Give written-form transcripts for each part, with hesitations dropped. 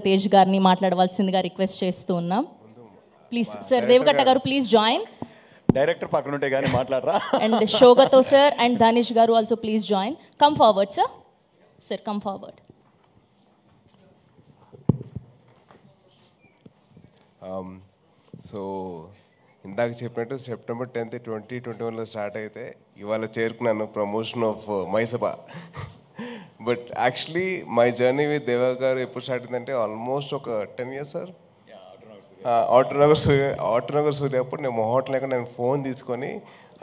తేజ్ గారిని మాట్లాడవలసిందిగా రిక్వెస్ట్ చేస్తూ ఉన్నాం. ప్లీజ్ సార్, దేవగట్ట గారు ప్లీజ్ జాయిన్. డైరెక్టర్ పక్కన ఉంటే గానీ మాట్లాడరా. అండ్ షోగతో సార్ అండ్ ధనిష్ గారు also please join. Come forward sir. Sir come forward. So ఇందాక చెప్పినట్టు September 10th, 2021లో స్టార్ట్ అయితే ఇవాళ చేరుకున్నాను ప్రమోషన్ ఆఫ్ మైసభ. But actually my journey with Deva గారు ఎప్పుడు స్టార్ట్ అయిందంటే ఆల్మోస్ట్ ఒక 10 years సార్. ఆటోనగర్ సూర్య అప్పుడు నేను మొహట్ లేకుండా నేను ఫోన్ తీసుకొని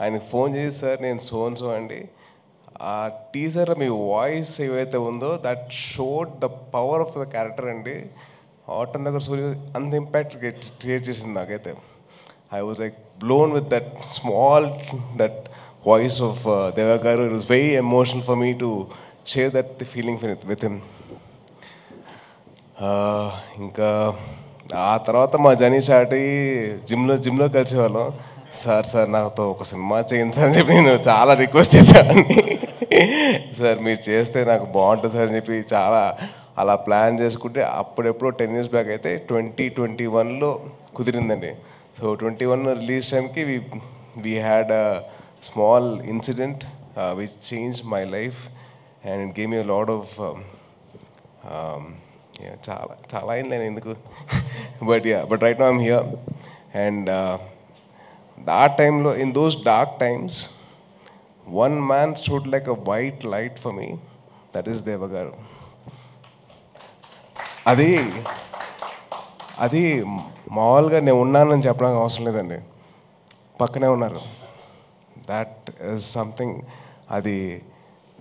ఆయనకు ఫోన్ చేసి, సార్ నేను సో అండి, ఆ టీజర్ మీ వాయిస్ ఏవైతే ఉందో that showed the power of the character అండి. ఆటోనగర్ సూర్య అంత ఇంపాక్ట్ క్రియేట్ చేసింది నాకైతే. I was like blown with that voice of Deva Garu. It was very emotional for me to share that feeling with him. ఇంకా ఆ తర్వాత మా journey start అయ్యి జిమ్లో కలిసేవాళ్ళం. సార్ నాతో ఒక సినిమా చేయండి సార్ అని చెప్పి నేను చాలా రిక్వెస్ట్ చేశానండి. సార్ మీరు చేస్తే నాకు బాగుంటుంది సార్ అని చెప్పి చాలా అలా ప్లాన్ చేసుకుంటే అప్పుడెప్పుడో 10 years బ్యాక్ అయితే 2021లో కుదిరిందండి. సో 21 రిలీజ్ టైంకి we had a small incident which changed my life and it gave me a lot of చాలా అయింది నేను ఎందుకు but right now I'm here and that time in those dark times one man stood like a white light for me, that is Deva Garu. అది మామూలుగా నేను ఉన్నానని చెప్పడానికి అవసరం లేదండి, పక్కనే ఉన్నారు. దాట్ ఈజ్ సంథింగ్, అది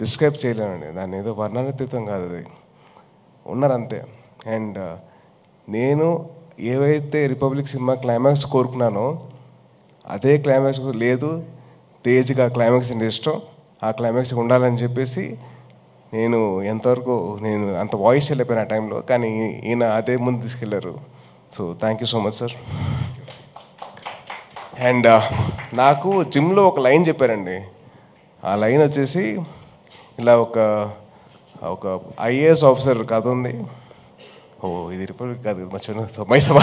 డిస్క్రైబ్ చేయలేనండి, దాన్ని ఏదో వర్ణనాతీతం కాదు, అది ఉన్నారు అంతే. అండ్ నేను ఏవైతే రిపబ్లిక్ సినిమా క్లైమాక్స్ కోరుకున్నానో అదే క్లైమాక్స్ లేదు, తేజ్గా క్లైమాక్స్ అంటే ఇష్టం, ఆ క్లైమాక్స్ ఉండాలని చెప్పేసి నేను ఎంతవరకు నేను అంత వాయిస్ వెళ్ళిపోయాను ఆ టైంలో, కానీ ఈయన అదే ముందు తీసుకెళ్లారు. So thank you so much sir. And నాకు జిమ్లో ఒక లైన్ చెప్పారండి. ఆ లైన్ వచ్చేసి ఇలా ఒక ఐఏఎస్ ఆఫీసర్ కథ ఉంది. ఇది రిపబ్లిక్ కాదు, మైసభ.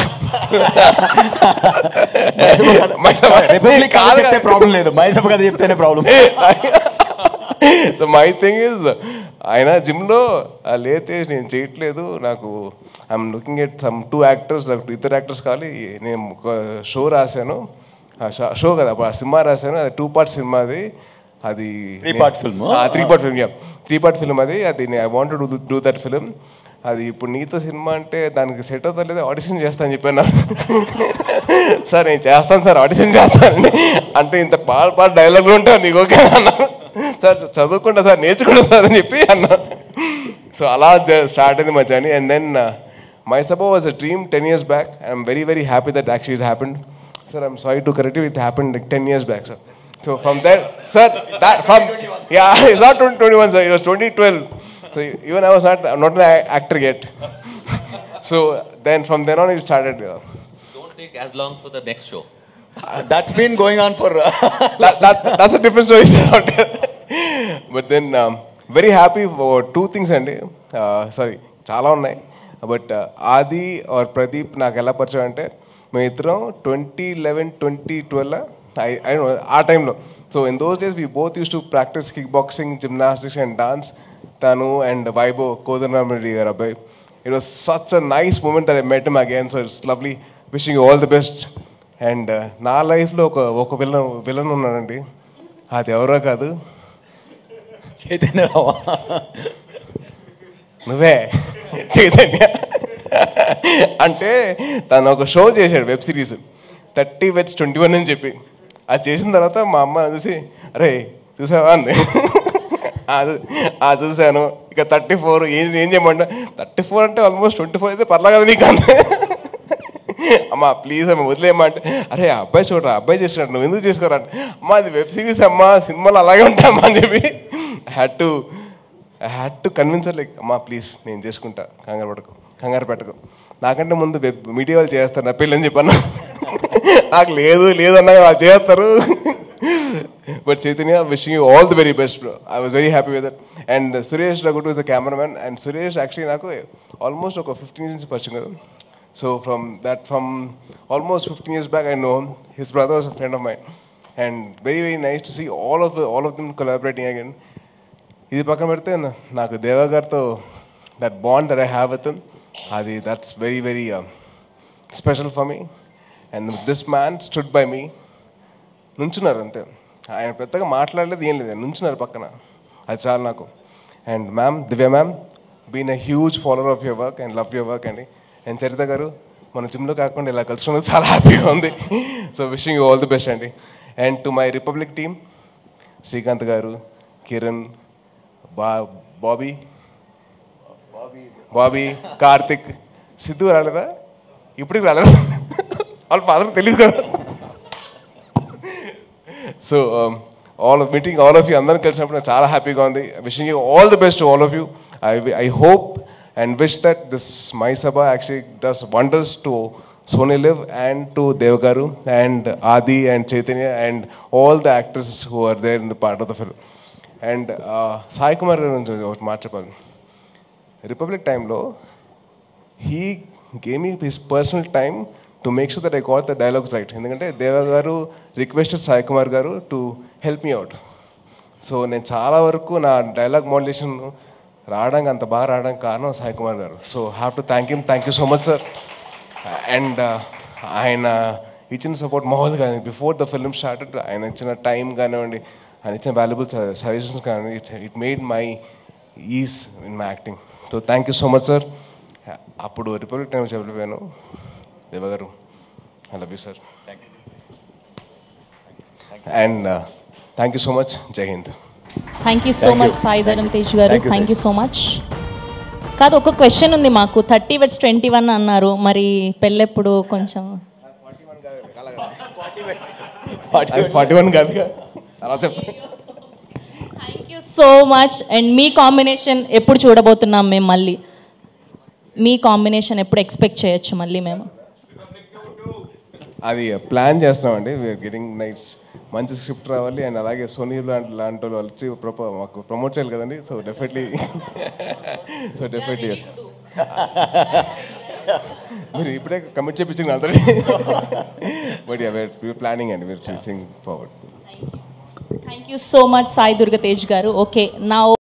ప్రాబ్లం లేదు, మైసభ కథ చెప్తేనే problem. So my thing is, ఆయన జిమ్లో లేతే నేను చేయట్లేదు, నాకు I'm looking at some 2 actors, నాకు 2 యాక్టర్స్ కావాలి. నేను ఒక షో రాశాను, షో కదా సినిమా రాశాను, అది 2-part సినిమా, అది 3-part film. 3-part film అది I want to do that film. అది ఇప్పుడు నీతో సినిమా అంటే దానికి సెట్ అవుతా లేదా, ఆడిషన్ చేస్తా అని చెప్పాను. సార్ నేను చేస్తాను సార్, ఆడిషన్ చేస్తానండి అంటే ఇంత పాట డైలాగులు ఉంటావు నీకు ఓకే అన్న. సార్ చదువుకుంటా సార్, నేర్చుకుంటా సార్ అని చెప్పి అన్న. సో అలా స్టార్ట్ అయింది మా జర్నీ. అండ్ దెన్ మైసభ was a dream 10 years back. I'm very very happy that actually it happened. Sir, I'm sorry to correct you, it happened like 10 years back, sir. So from there, sir, it's not 2021, sir, it was 2012. So even I was not an actor yet. So then from then on it started. Don't take as long for the next show. That's been going on for... that's a different story. But then very happy for 2 things అండి. Sorry, చాలా ఉన్నాయి. But ఆది are Pradeep నాకు ఎలా పరిచయం అంటే, మేము ఇద్దరం 2011-2012 ఆ టైంలో. So in those days we both use to practice kickboxing, gymnastics and dance. తను అండ్ వైభవ్ కోదండరామిరెడ్డి గారు అబ్బాయి. It was such a nice moment that I met him again. So it's lovely, wishing you all the best. And నా లైఫ్లో ఒక villain ఉన్నాడండి, అది ఎవరో కాదు, చైతన్య. నువ్వే చైతన్య. అంటే తను ఒక షో చేశాడు, వెబ్ సిరీస్ 30 Weds 21 అని చెప్పి. అది చేసిన తర్వాత మా అమ్మ చూసి, అరే చూసావా అంది. చూశాను. ఇక 34 ఏం చేయమంటా, 34 అంటే ఆల్మోస్ట్ 24 అయితే పర్లా కదా నీకు అంతే. అమ్మా ప్లీజ్ అమ్మ వదిలేయమ్మా అంటే, అరే అబ్బాయి చూడరా, అబ్బాయి చేసినట్టు నువ్వు ఎందుకు చేసుకోరా అంటే, అమ్మ అది వెబ్ సిరీస్ అమ్మా, సినిమాలు అలాగే ఉంటాయమ్మా అని చెప్పి I had to convince like, అమ్మా ప్లీజ్ నేను చేసుకుంటా, కంగారు పెట్టకు, నాకంటే ముందు మీడియా వాళ్ళు చేస్తారు నా పెళ్ళి అని చెప్పాను. నాకు లేదు లేదన్నా వాళ్ళు చేస్తారు. But Chaitanya, wishing you all the very best bro. I was very happy with that. And Suresh రఘుటు is the cameraman. And Suresh actually నాకు ఆల్మోస్ట్ ఒక 15 years పరిచయం కదా. So from almost 15 years back I know him. His brother was a friend of mine. And very very nice to see all of them collaborating again. ఇది పక్కన పెడితే నాకు దేవా గారితో that bond that I have with him, అది that's very very special for me. And this man stood by me. నుంచున్నారు అంతే, ఆయన పెద్దగా మాట్లాడలేదు ఏం లేదు, నుంచున్నారు పక్కన, అది చాలు నాకు. And ma'am, Divya ma'am, been a huge follower of your work and love your work అండి. అండ్ చరిత గారు, మన జిమ్లో కాకుండా ఇలా కలుసుకున్నది చాలా హ్యాపీగా ఉంది. So wishing you all the best అండి. And to my Republic team, Srikanth గారు, కిరణ్, బాబీ, కార్తిక్, సిద్ధు రాలేదా? ఇప్పటికి రాలేదా? వాళ్ళ ఫాదర్ తెలియదు కదా. So meeting all of you అందరం కలిసినప్పుడు నాకు చాలా హ్యాపీగా ఉంది. Wishing you all the best to all of you. I hope and wish that this My Sabha actually does wonders to Sony Live and to Dev Garu and Adi and Chaitanya and all the actors who are there in the part of the film. And Sai Kumar garu marchapali Republic time lo, he gave me his personal time to make sure that I got the dialogues right. Endukante Deva Garu requested Sai Kumar garu to help me out. So నేను చాలా వరకు నా dialogue modulation రావడానికి అంత బాగా రావడానికి కారణం సాయి కుమార్ గారు. So have to thank him. Thank you so much sir. And ఆయన ఇచ్చిన సపోర్ట్ మామూలు కానీ బిఫోర్ ద ఫిల్మ్ స్టార్టెడ్ ఆయన ఇచ్చిన టైం కానివ్వండి, ఆయన ఇచ్చిన వాల్యుబుల్ సజెషన్స్ కానివ్వండి, it made my ease in my acting. So thank you so much sir. అప్పుడు రిపబ్లిక్ టైం చెప్పలేను. దేవ గారు, I love you sir. And thank you so much. జై హింద్. Thank you so much Sai Dharam Tej గారు. Thank you so much. కాదు, ఒక question ఉంది మాకు. 30/21 అన్నారు, మరి పెళ్ళెప్పుడు? కొంచెం 41 కాదు, అలా చెప్పండి. Thank you so much. And me combination ఎప్పుడు చూడబోతున్నాం మేము? మళ్ళీ మీ కాంబినేషన్ ఎప్పుడు ఎక్స్పెక్ట్ చేయొచ్చు మళ్ళీ మేము? అది ప్లాన్ చేస్తున్నామండి. వీఆర్ గెటింగ్ నైట్స్, మంచి స్క్రిప్ట్ రావాలి. అండ్ అలాగే సోనీ లాంటి వాళ్ళు వచ్చి మాకు ప్రమోట్ చేయాలి కదండి. సో డెఫినెట్లీ మీరు ఇప్పుడే కమిట్ చేయించింది ఆల్రెడీ. బట్ వీఆర్ ప్లానింగ్ అండి, we're choosing forward. Thank you so much Sai Durga Tej గారు. ఓకే, నా